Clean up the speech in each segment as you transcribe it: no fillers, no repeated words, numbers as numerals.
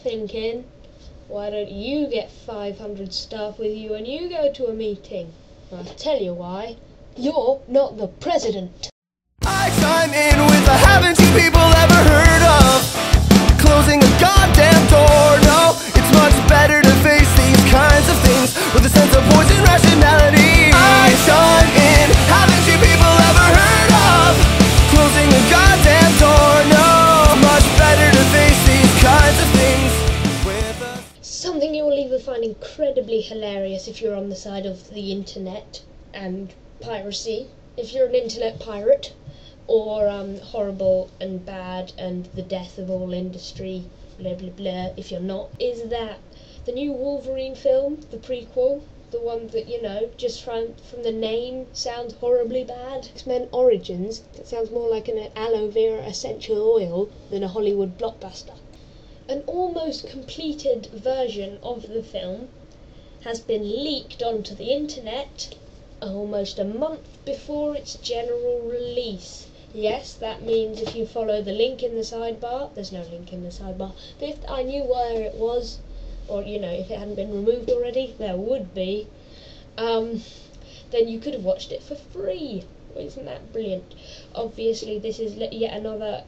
thinking, why don't you get 500 staff with you and you go to a meeting? I'll tell you why. You're not the president. I chime in with a haven't you people ever heard of closing a goddamn door? No, it's much better to face these kinds of things with a sense of poison rationality. I chime in, haven't you people ever heard of closing a goddamn door? No, it's much better to face these kinds of things with a... Something you will either find incredibly hilarious if you're on the side of the internet and piracy, if you're an internet pirate, or horrible and bad and the death of all industry, blah blah blah, if you're not, is that the new Wolverine film, the prequel, the one that, you know, just from the name sounds horribly bad. X-Men Origins, that sounds more like an aloe vera essential oil than a Hollywood blockbuster. An almost completed version of the film has been leaked onto the internet almost a month before its general release. Yes, that means if you follow the link in the sidebar, there's no link in the sidebar, but if I knew where it was, or, you know, if it hadn't been removed already, there would be, then you could have watched it for free. Isn't that brilliant? Obviously, this is yet another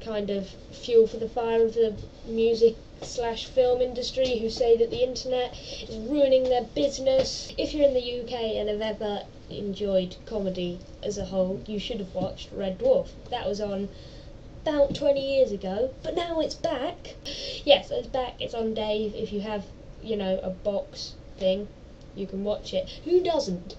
kind of fuel for the fire of the music/film industry, who say that the internet is ruining their business. If you're in the UK and have ever enjoyed comedy as a whole, you should have watched Red Dwarf. That was on about 20 years ago, but now it's back. Yes, it's back. It's on Dave. If you have, you know, a box thing, you can watch it. Who doesn't?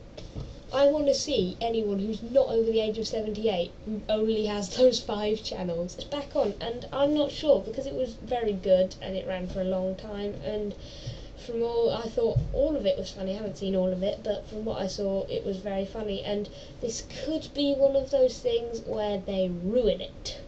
I want to see anyone who's not over the age of 78 who only has those 5 channels. It's back on, and I'm not sure, because it was very good and it ran for a long time, and from all, I thought all of it was funny. I haven't seen all of it, but from what I saw, it was very funny, and this could be one of those things where they ruin it.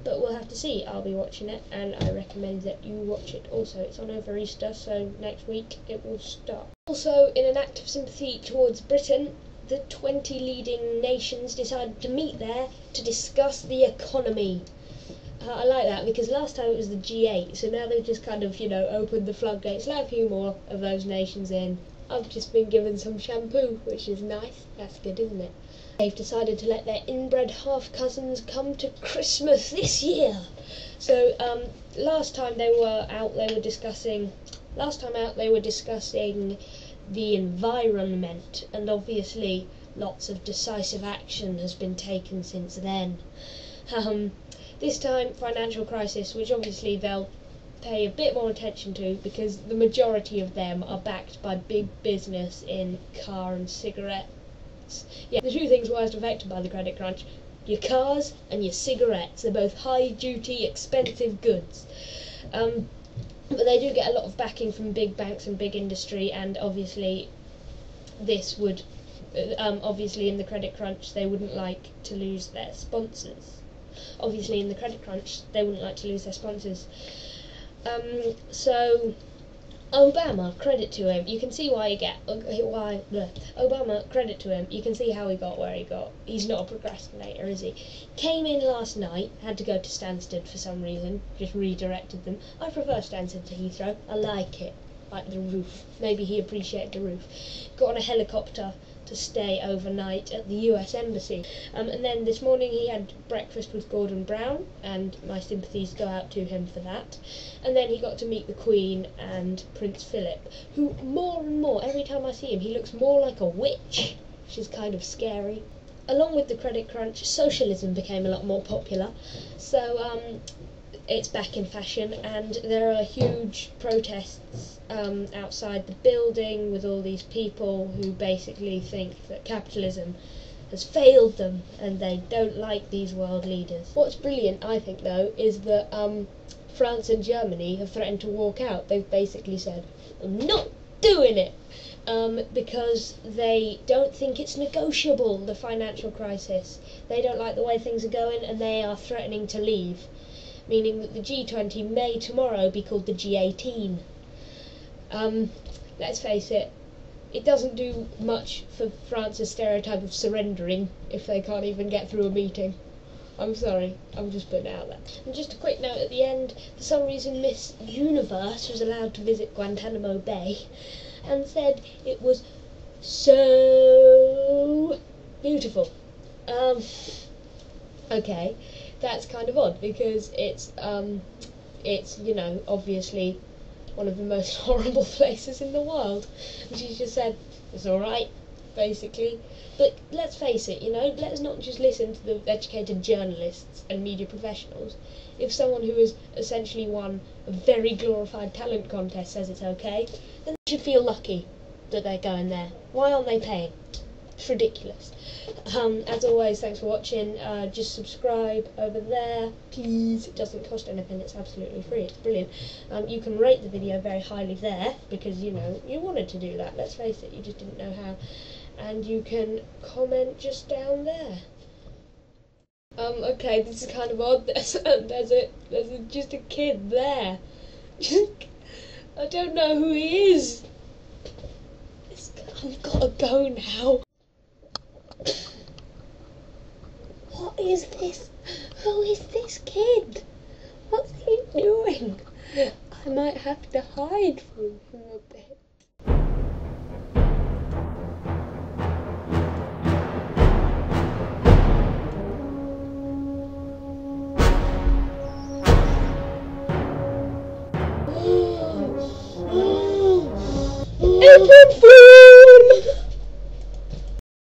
But we'll have to see. I'll be watching it, and I recommend that you watch it also. It's on over Easter, so next week it will start. Also, in an act of sympathy towards Britain, the 20 leading nations decided to meet there to discuss the economy. I like that, because last time it was the G8, so now they've just kind of, you know, opened the floodgates, let a few more of those nations in. I've just been given some shampoo, which is nice. That's good, isn't it? They've decided to let their inbred half-cousins come to Christmas this year. So, last time they were out, they were discussing the environment, and obviously lots of decisive action has been taken since then. This time, financial crisis, which obviously they'll pay a bit more attention to, because the majority of them are backed by big business in car and cigarettes. Yeah, the two things worst affected by the credit crunch: your cars and your cigarettes. They're both high-duty, expensive goods. But they do get a lot of backing from big banks and big industry, and obviously this would, obviously in the credit crunch they wouldn't like to lose their sponsors. So Obama, credit to him. You can see Obama, credit to him. You can see how he got where he got. He's not a procrastinator, is he? Came in last night, had to go to Stansted for some reason, just redirected them. I prefer Stansted to Heathrow. I like it. Like the roof. Maybe he appreciated the roof. Got on a helicopter to stay overnight at the US Embassy. And then this morning he had breakfast with Gordon Brown, and my sympathies go out to him for that. And then he got to meet the Queen and Prince Philip, who more and more, every time I see him, he looks more like a witch, which is kind of scary. Along with the credit crunch, socialism became a lot more popular. So it's back in fashion, and there are huge protests outside the building with all these people who basically think that capitalism has failed them and they don't like these world leaders. What's brilliant, I think, though, is that France and Germany have threatened to walk out. They've basically said, I'm not doing it, because they don't think it's negotiable, the financial crisis. They don't like the way things are going, and they are threatening to leave, meaning that the G20 may tomorrow be called the G18. Let's face it, it doesn't do much for France's stereotype of surrendering if they can't even get through a meeting. I'm sorry, I'm just putting it out there. And just a quick note at the end, for some reason Miss Universe was allowed to visit Guantanamo Bay and said it was so beautiful. Okay, that's kind of odd because it's you know, obviously one of the most horrible places in the world. And she just said, it's alright, basically. But let's face it, you know, let's not just listen to the educated journalists and media professionals. If someone who has essentially won a very glorified talent contest says it's okay, then they should feel lucky that they're going there. Why aren't they paying? It's ridiculous. As always, thanks for watching. Just subscribe over there, please. It doesn't cost anything, it's absolutely free, it's brilliant. You can rate the video very highly there, because, you know, you wanted to do that, let's face it, you just didn't know how. And you can comment just down there. Okay, this is kind of odd. There's just a kid there. I don't know who he is. I've got to go now. What is this? Who is this kid? What's he doing? I might have to hide from him for a bit. It's a phone!